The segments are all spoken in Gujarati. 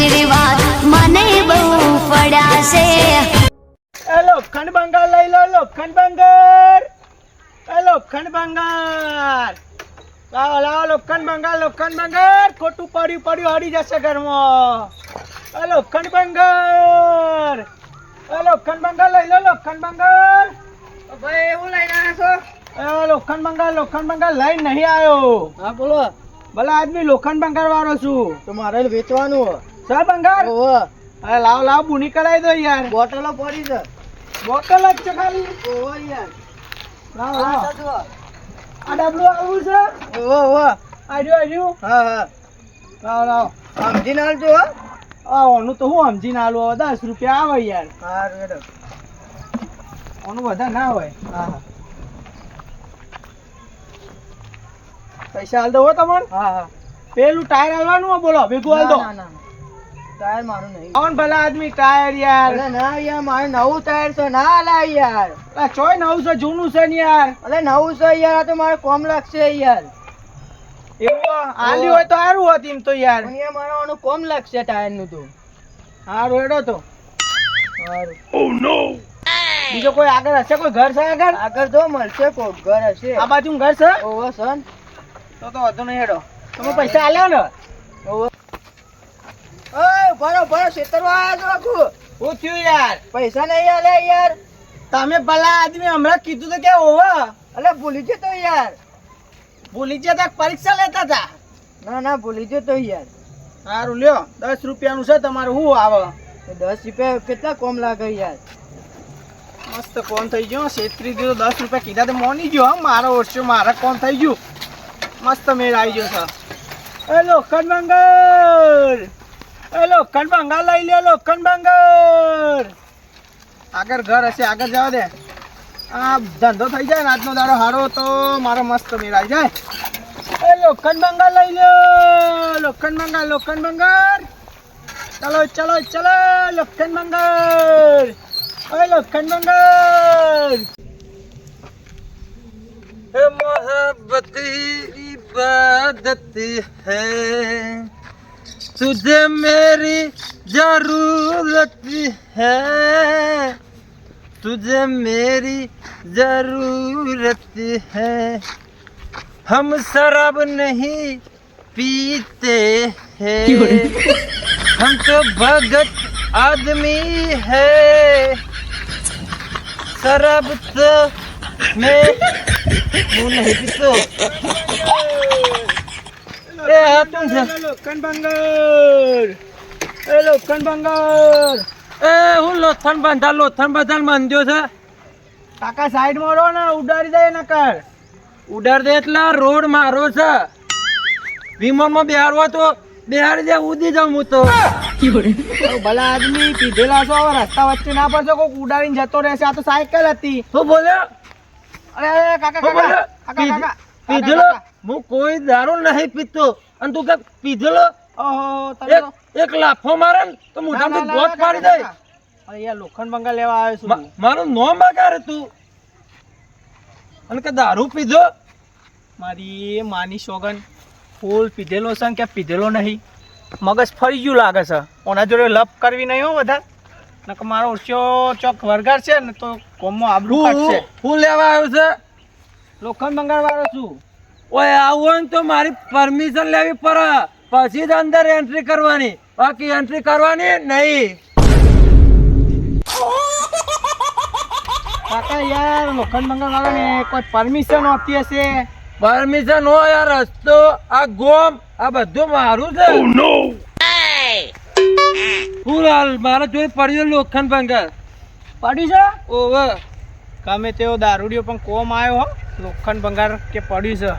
આશીર્વાદ મને બહુ પડ્યા છે. એ લોખંડ ભંગાર લઈ લો, લોખંડ ભંગાર. એ લોખંડ ભંગાર લાવો લાવો, લોખંડ ભંગાર, લોખંડ ભંગાર. ખોટું પડ્યું હરી જશે ઘરમાં. એ લોખંડ ભંગાર, એ લોખંડ ભંગાર લઈ લો, લોખંડ ભંગાર. ભાઈ એવું લઈને આવ્યા છો? એ લોખંડ ભંગાર લઈને નહીં આવ્યો. હા બોલો. ભલા આદમી લોખંડ ભંગાર વાળો છું. તો મારે વેચવાનું સર ભંગાર. અરે લાવ બુની કરાવી દો યાર. બોટલો પડી છે. બોટલ જ છે ખાલી. ઓહો યાર. લાવ હા લાવ. સાચું. આ ડબલું આવું છે. ઓહો. આર્યું. હા હા. લાવ સમજીને હાલજો હો. ઓનું તો હું સમજીને આલું. 10 રૂપિયા આવે યાર. હા રેડો. ઓનું વધારે ના હોય. હા હા. પૈસા હાલ દો હો તમને. હા હા. પેલું ટાયર હાલવાનું હો, બોલો ભેગું હાલ દો. ના ના ટાયર મારું નહીં. કોણ ભલા આદમી ટાયર યાર. અરે ના યાર મારે નવું ટાયર છે ના હાલા યાર. આ ચોય નવું છે જૂનું છે ને યાર. અરે નવું છે યાર આ તો મારે કોમ લાગશે યાર. એવું હાલ્યું હોય તો સારું હોત એમ તો યાર. પણ યાર મારે આનું કોમ લાગશે ટાયર નું તો. સારું હેડો તો. સારું. બીજો કોઈ આગળ હશે, કોઈ ઘર છે આગળ? આગળ જો મળશે કોક ઘર હશે. આ બાજુ ઘર છે? ઓહો સન. તો વાંધો નહીં હેડો. તમે પૈસા આલ્યા ને? ઓહો. ઓય ભરો ખેતરમાં આયા છો આખું. શું થયું યાર? પૈસા નહીં આલ્યા યાર. તમે ભલા આદમી હમણાં કીધું તો કે ઓવા અલે ભૂલી જતો યાર. ભૂલી ગયા તા, પરીક્ષા લેતા હતા. ના ભૂલી જતો યાર. સારું લ્યો, 10 રૂપિયાનું છે તમારું. શું આવે? 10 રૂપિયા કેટલા કોમ લાગે યાર. મસ્ત કોમ થઈ ગયો. છેતરી દીધો. 10 રૂપિયા કીધા તો મોની ગયો. હા મારો ઓછો, મારા કોમ થઈ ગયું. મસ્ત મેળ આવી ગયો છે. એ લોખંડ ભંગાર, એ લોખંડ ભંગાર લઈ લ્યો, લોખંડ ભંગાર. આગળ ઘર હશે, આગળ જવા દે. આ ધંધો થઈ જાય ને આજનો દાડો હારો તો મારો મસ્ત મેળ આવી જાય. એ લોખંડ ભંગાર લઈ લ્યો, લોખંડ ભંગાર, લોખંડ ભંગાર. ચલો લોખંડ ભંગાર. ओए लोखंड भंगार. मोहब्बत इबादत है, तुझे मेरी जरूरत है, तुझे मेरी जरूरत है. हम शराब नहीं पीते हैं, हम तो भगत आदमी है. शराब तो मैं नहीं पीतो. ए तुम लोखंड भंगार, ए लोखंड भंगार. ए હું લોથન બંધાલ મંદ્યો છે. કાકા સાઈડ માં રહો ને, ઉડાડી દે ન કર. ઉડાડ દે એટલે રોડ મારો છે. વિમાનમાં બેહારવા તો બેહારી દે, ઉડી જાઉં હું તો. ભલા આદમી પીધેલા છો, હવે રસ્તા વચ્ચે ના પડશો. કોક ઉડાડીને જતો રહેશે. આ તો સાયકલ હતી. શું બોલ્યો? અરે કાકા શું બોલ્યો? પીધેલો? હું કોઈ દારૂ નહીં પીતો અને તું કે પીધેલો? ઓહો, તમે તો એક લાફો મારે ને તો મોઢામાં ગોટ પાડી દે. અરે યાર લોખંડ ભંગાર લેવા આવ્યો છું. મારું નોમ બગાડે તું અને કે દારૂ પીધો. મારી માની સોગન ફૂલ પીધેલો છે કે પીધેલો નહીં. મગજ ફરી ગયું લાગે છે. ઓના જોડે લપ કરવી નહીં હો વધારે. નકર મારો ઓછો ચોક વરગાર છે ને તો કોમમાં આબરૂ કાઢશે. હું લેવા આવ્યો છે? લોખંડ ભંગાર વાળો છું. ઓય આવું હોય ને તો મારી પરમિશન લેવી પડે, પછી જ અંદર એન્ટ્રી કરવાની, બાકી એન્ટ્રી કરવાની નહીં. કાકા યાર લોખંડ ભંગાર વાળાને કોઈ પરમિશન આપતી હશે. પરમિશન હોય આ રસ્તો, આ ગોમ, આ બધું મારું છે. ફૂલ મારા જોઈ પડ્યો લોખંડ ભંગાર. પડ્યું છે? ઓવે ગમે તેવો દારૂડિયો પણ કોમ આવ્યો હો. લોખંડ ભંગાર કે પડ્યું છે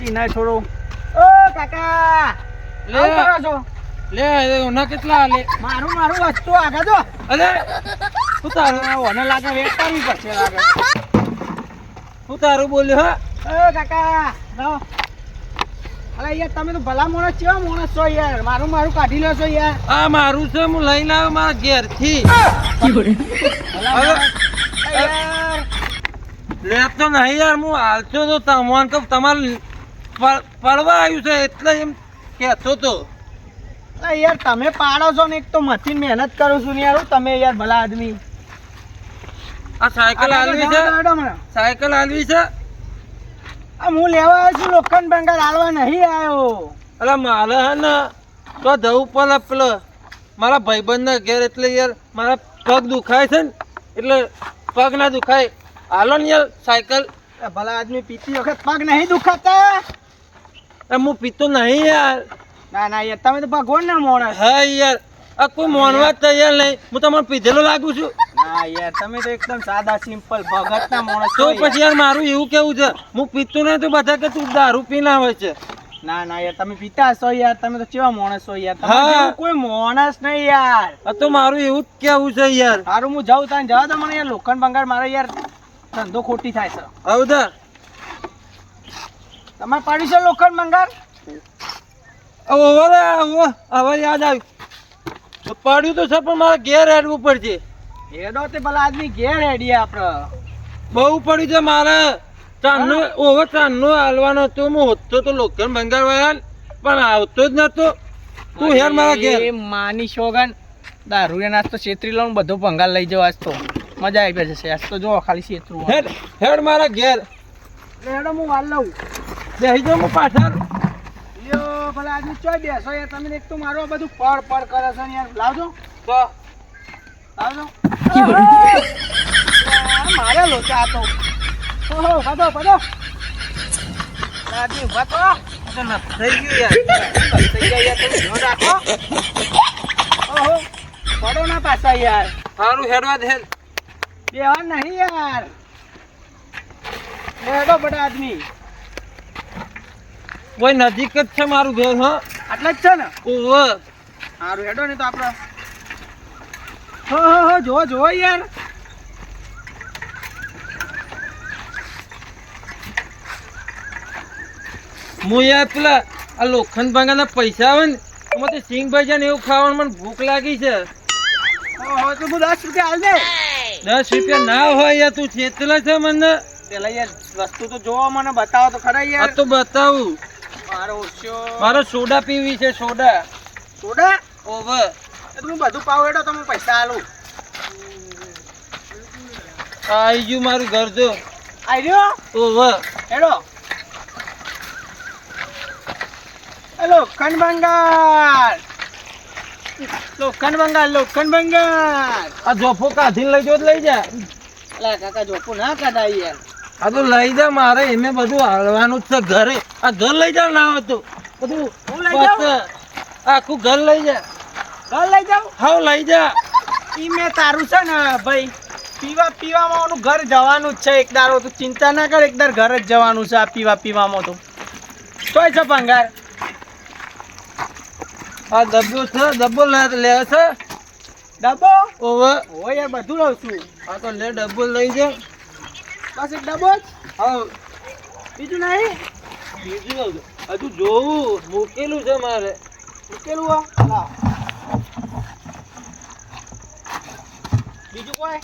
એના થોડું. ઓ કાકા લે. આવું કરો છો? લે ઓના કેટલા લે? મારું વસ્તુ આગળ જો. અરે શું તારું? ઓને લાગે વેટ કરવી પડશે લાગે. શું તારું બોલ્યો? હા ઓ કાકા લાવો. અરે યાર તમે તો ભલા માણસ કેવા માણસ છો યાર. મારું કાઢી લો છો યાર. આ મારું છે, હું લઈને આવ્યો મારા ઘેરથી. યાર લેતો નહીં યાર, હું હાલતો તો તમારે તમારે પડવા આવ્યું છે એટલે એમ કહેતો તો. અલા યાર તમે પાડો છો ને એક તો મથીન મહેનત કરું છું ને યાર હું તમે યાર ભલા આદમી આ સાયકલ હાલવી છે, સાયકલ હાલવી છે. આ હું લેવા આવ્યો છું લોખંડ બંગાળ હાલવા નહીં આવ્યો. અલા મારે હે ને તો જવું પડે પેલો મારા ભાઈબંધના ઘેર, એટલે યાર મારા પગ દુખાય છે ને એટલે પગ ના દુખાય. હાલો ને યાર સાયકલ. એ ભલા આદમી પીતી વખત પગ નહીં દુખાતા? હું પીતો નહીં યાર. ના ના યાર તમે તો ભગવાન ના માણસ. હા યાર આ કોઈ માનવા જ તૈયાર નહીં. હું તમને પીધેલો લાગુ છું? ના યાર તમે તો એકદમ સાદા સિમ્પલ ભગત ના માણસ તો છો પછી યાર મારું એવું કેવું છે, હું પીતો નહીં તો બધા કે તું દારૂ પીને આવે છે. ના ના યાર તમે પીતા છો યાર, તમે તો કેવા માણસ છો યાર, તમે હા. જેવું કોઈ માણસ નહીં યાર. આ તો મારું એવું જ કેવું છે યાર. સારું હું જાઉં તાને જવા દો મને યાર, લોખંડ બંગાળ મારે યાર ધંધો ખોટી થાય છે. હવદા તમારે પાડી છે લોખંડ બંગાળ? હવે યાદ આવ્યું. પાડ્યું તો છે પણ મારે ઘેર હેડવું પડશે. એડો તે ભલા આદમી ઘેર હેડીએ આપડે. બહુ પડ્યું છે મારે. ચાંદનો ઓવો ચાંદનો હાલવાનો હતો. હું હોતો તો લોખંડ બંગાળ વાળા પણ આવતો જ નતો. તું હેર મારા ઘેર. એ માની શોગન દારૂ એ નાસ્તો છેતરી લઉં બધો ભંગાર લઈ જાવ. આજ તો મજા આવી જશે. આજ તો જો ખાલી છેતરું. હેડ હેડ મારા ઘેર. હેડો હું વાલ લઉં. બેસી જાઉં હું પાછળ. લ્યો ભલા આદમી ચોય બેસો યાર, તમે એક તો મારું આ બધું પડ કરે છે ને યાર. લાવજો તો લાવજો. મારે લોચા હતો. ઓહો બધો બધો આદમી ઉભા તો. તો ન થઈ ગયું યાર. થઈ ગયા યાર, તમે ધ્યાન રાખો. ઓહો પડો ના પાછા યાર. સારું હેડવા દે. બેવા નહીં યાર. હેડો બડા આદમી. કોઈ નજીક જ છે મારું ઘર. હા આટલા જ છે ને? ઓવો સારું હેડો ને તો આપડે. હો જોવો જોવો યાર. હું યાર પેલા આ લોખંડ ભાંગાના પૈસા આવે ને એમાં તો સિંગ ભાઈ ને એવું ખાવાનું મને ભૂખ લાગી છે. ઓહો તો હું 10 રૂપિયા હાલ દે. 10 રૂપિયા ના હોય યાર, તું છેતલા છે મને. પેલા યાર વસ્તુ તો જોવો મને બતાવો તો ખરા આ યાર. તો બતાવું. મારો ઓછો મારે સોડા પીવી છે. સોડા. સોડા ઓવર એ તો હું બધું પાવ હેડો તો હું પૈસા આલું. આઈ ગયું મારું ઘર. જો આઈ રહ્યો ઓવર. હેડો. હેલો લોખંડ બંગાળ. લોખંડ બંગાળ લોખંડ બંગાળ. આ જોફો કાઢીને લઈ જો લઈ જા. અલા કાકા જોપો ના કાઢાય યાર. આ તો લઈ જા. મારે એમે બધું હાલવાનું જ છે ઘરે. આ ઘર લઈ જા. ના હોય તો બધું હું લઈ જાઉં? બસ, આખું ઘર લઈ જા. ઘર લઈ જાઉં? હાવ લઈ જા. ઈ મેં તારું છે ને ભાઈ પીવામાં ઓનું ઘર જવાનું જ છે એક દારો. તું ચિંતા ના કર, એક દાર ઘર જ જવાનું છે આ પીવામાં તો. તોય છે ભંગાર. આ ડબ્બો છે. ડબ્બો લે છે. ડબ્બો ઓવર. હોય યાર બધું લઉં છું. આ તો લે ડબ્બો લઈ જા. બસ એક ડબ્બો જ? હાવ બીજું નહીં? બીજું હજુ જોવું મૂકેલું છે મારે. મૂકેલું હો? લાવ. બીજું કોઈ?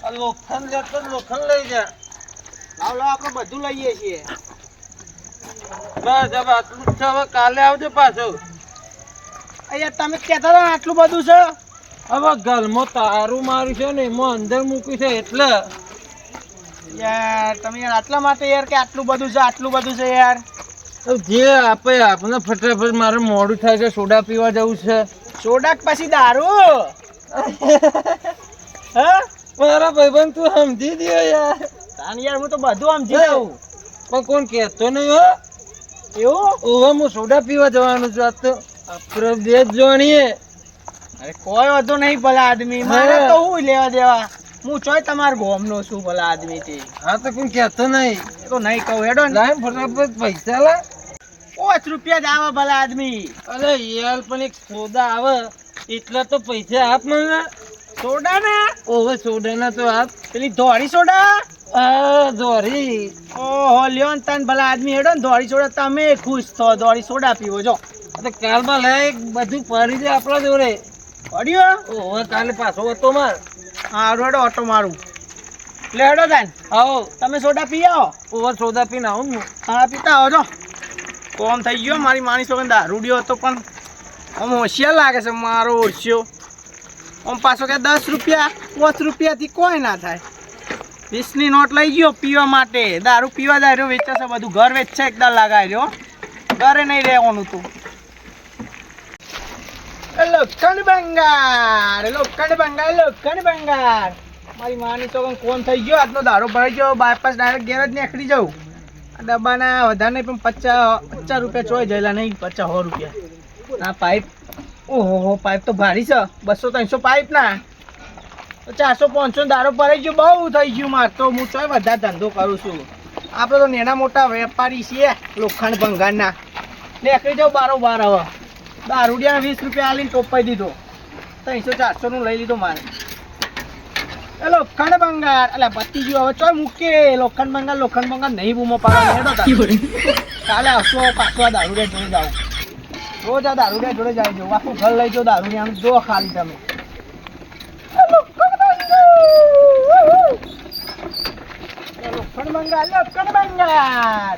આ લોખંડ લેતો લોખંડ લઈ જા. લાવ લાવ આપણે બધું લઈએ છીએ. બસ હવે આટલું જ છે. હવે કાલે આવજો પાછો. અહીંયા તમે કહેતા હતા ને આટલું બધું છે. હવે ઘરમાં તારું મારું છે ને એમાં અંદર મૂક્યું છે એટલે. યાર તમે યાર આટલા માટે યાર કે આટલું બધું છે આટલું બધું છે યાર. તો જે આપે આપણને ફટાફટ મારે મોડું થાય છે. સોડા પીવા જવું છે. સોડા કે પછી દારૂ? હા મારા ભાઈબંધ તું સમજી દે યાર. તાન યાર હું તો બધું આમ જીવું. પણ કોણ કહેતો નહીં હો. એવું? ઓહો હું સોડા પીવા જવાનું છું. આ તો આપણે બે જ જોણીએ. અરે કોઈ વાંધો નહીં ભલા આદમી. મારે તો હું લેવા દેવા. હું ચોય તમારા ગોમનો છું ભલા આદમી થી. હા તો કોણ કહેતો નહીં. એ તો નહીં કહું હેડો ને. લાય ફટાફટ પૈસા લા. 5 રૂપિયા જ આવે ભલા આદમી. અરે યાર પણ એક સોડા આવે એટલા તો પૈસા આપ મને. સોડા ના? ઓહો સોડાના તો આપ. પેલી ધોળી સોડા? દોરી. ઓહો લ્યો ને તન ભલા આદમી હેડો ને ધોળી સોડા. તમે ખુશ થો ધોળી સોડા પીવો જો. આ તો કાલમાં લાય બધું પડી જાય આપણા જોડે. પડ્યો? ઓહો કાલે પાછો હતો માર. હા હેડો ઓટો મારું. લે હેડો તાન. આવો. તમે સોડા પી આવો. ઓહો સોડા પીને આવું ને હું. હા પીતા આવો જો. કોમ થઈ ગયો મારી માની છોકરાને દારૂડિયો હતો પણ આમ હોશિયાર લાગે છે મારો ઓળશ્યો. આમ પાછો કે 10 રૂપિયા 5 રૂપિયાથી કોઈ ના થાય. 20ની નોટ લઈ ગયો પીવા માટે. દારૂ પીવા જાય રહ્યો, વેચે છે બધું. ઘર વેચશે એકદમ લગાવી રહ્યો, ઘરે નહીં રહેવાનું તું. લોખંડ ભંગાર, લોખંડ ભંગાર, લોખંડ ભંગાર. મારી માની છોકરાને કોણ થઈ ગયો? આજનો દારૂ ભરાઈ ગયો. બાયપાસ ડાયરેક્ટ ઘેર જ નીકળી જાઉં. આ ડબ્બાના વધારે નહીં પણ 50 રૂપિયા ચોય જયેલા નહીં, 50-100 રૂપિયા. આ પાઇપ, ઓહો પાઇપ તો ભારી છે. 200-300 પાઇપ ના 400-500 દારૂ ભરાઈ ગયો. બહુ થઈ ગયું મારે તો. હું ચોય વધારે ધંધો કરું છું. આપણે તો નાના મોટા વેપારી છીએ લોખંડ ભંગારના. નીકળી જાઉં બારોબાર. હવે દારૂડિયા 20 રૂપિયા આલીને ટોપાઈ દીધો. 300-400 નું લઈ લીધો મારે. એ લોખંડ ભંગાર એટલે પતી ગયું. હવે ચોય મૂકે લોખંડ ભંગાર. લોખંડ ભંગાર નહીં બૂમો પાડવા. કાલે આવશો પાછો આ દારૂડિયા જોડે જાઉં. રોજ આ દારૂડિયા જોડે જાય જવું. આખું ઘર લઈ જાઉં દારૂડિયાનું. જો ખાલી તમે લોખંડ ભંગાર, લોખંડ ભંગાર,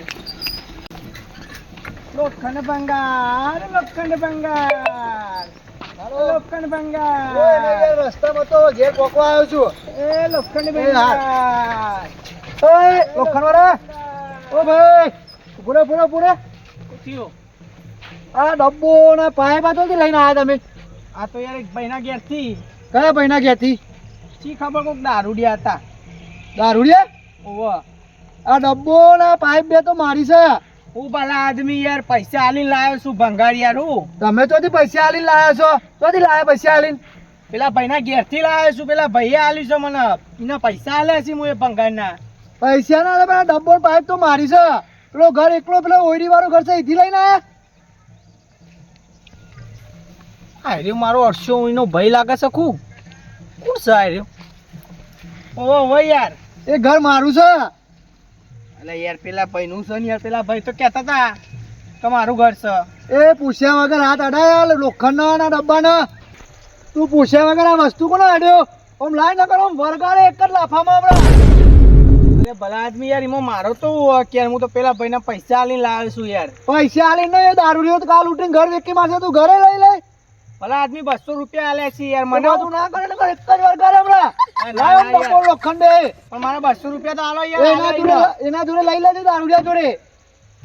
લોખંડ ભંગાર, લોખંડ ભંગાર, લોખંડ ભંગાર. રસ્તામાં તો ઘેર પોકવા આવ્યો છું. એ લોખંડ ભંગાર. ઓય લોખંડ વાળા, ઓ ભાઈ પૂરે પૂરે પૂરે. થયો આ ડબ્બો ને પાઇપ આ તો લઈને આવ્યા તમે? આ તો યાર એક ભાઈના ઘેરથી. કયા ભાઈના ઘેરથી? શી ખબર કોઈક દારૂડિયા હતા. દારૂડિયા? ઓહો, આ ડબ્બો ને પાઇપ બે તો મારી છે. હું ભલા આદમી યાર પૈસા આલીને લાવ્યો છું ભંગાર યાર. હું તમે ચોથી પૈસા આલીને લાયા છો? ચોથી લાયા પૈસા આલીને? પેલા ભાઈના ઘેરથી લાવ્યો છું. પેલા ભાઈએ આલ્યું છે મને. એના પૈસા આલ્યા છે હું એ ભંગારના. પૈસા ના લે, પેલા ડબ્બો ને પાઇપ તો મારી છે. પેલો ઘર એકલો પેલો ઓયડી વાળો ઘર છે એથી લઈને આયા? આર્યો મારો 800 નો ભાઈ લાગે છે. ખૂબ કોણ છે આર્યો? ઓહો ભાઈ યાર, એ ઘર મારું છે. એટલે યાર પેલા ભાઈનું છે ને યાર. પેલા ભાઈ તો કહેતા હતા કે મારું ઘર છે. એ પૂછ્યા વગર હાથ અડાયા લોખંડના ના ડબ્બાના. તું પૂછ્યા વગર આ વસ્તુ કોને અડ્યો? આમ લાઈ ન કરો, વરગાડે એક જ લાફામાં હમણાં. અરે ભલા આદમી યાર, એમાં મારો તો કે હું તો પેલા ભાઈના પૈસા આલીને લાવ્યો છું યાર. પૈસા આલીને એ દારૂ રહ્યો તો કાલ ઉઠીને ઘર વેકી મારશે. તું ઘરે લઈ લે. ભલા આદમી 200 રૂપિયા આલ્યા છે યાર મને. તું ના કરે તો એક જ વરગાડે હમણાં. લાવ આમ બપોર લોખંડે. પણ મારા 200 રૂપિયા તો આલો યાર. એના જોડે લઈ લેજે દારૂડિયા જોડે.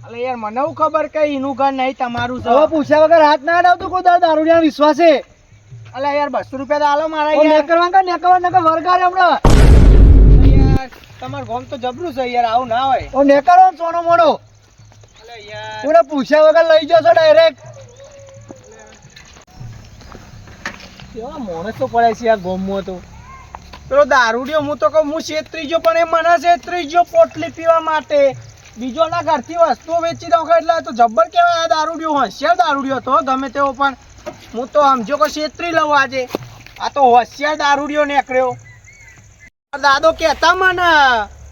અલે યાર મને હું ખબર કે એનું ઘર નહીં તમારું છે. હવે પૂછ્યા વગર હાથ ના અડાવતું કોઈ દારૂડિયા વિશ્વાસે. અલે યાર 200 રૂપિયા તો આલો મારા ઓ યાર. નેકરવા નકર વરગાડે હમણાં. યાર તમારું ગામ તો જબરું છે યાર. આવું ના હોય. ઓ નેકરો સોનો મોડો. અલે યાર તું પૂછ્યા વગર લઈ જશો ડાયરેક્ટ. કેવા માણસ તો પડે છે યાર ગામમાં તો. પેલો દારૂડિયો હું તો કહું હું છેતરી ગયો, પણ એ મને છેતરી ગયો પોટલી પીવા માટે. બીજોના ઘરથી વસ્તુઓ વેચી દઉં એટલે તો જબ્બર કહેવાય. આ દારૂડિયો હોશિયાર દારૂડિયો હતો ગમે તેવો, પણ હું તો સમજો કે છેતરી લઉં આજે. આ તો હોશિયાર દારૂડિયો નીકળ્યો. દાદો કહેતા મને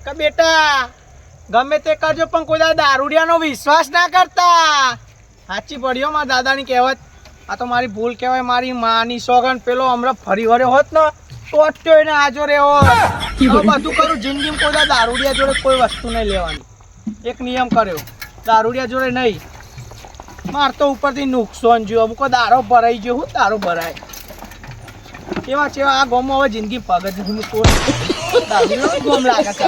કે બેટા ગમે તે કરજો પણ કોઈ દારૂડિયાનો વિશ્વાસ ના કરતા. સાચી પડ્યો મારા દાદાની કહેવત. આ તો મારી ભૂલ કહેવાય. મારી માની સોગન પેલો હમણાં ફરી વળ્યો હોત ને તો જ એને આજો રહ્યો. બધું કરું જિંદગીમાં કોઈ દારૂડિયા જોડે કોઈ વસ્તુ નહીં લેવાની. એક નિયમ કર્યો, દારૂડિયા જોડે નહીં. માર તો ઉપરથી નુકસાન જોયો. અમુક દારો ભરાઈ ગયો. હું દારૂ ભરાય કેવા આ ગોમમાં હવે જિંદગી પગત નથી. દારૂ ગોમ લાગે છે.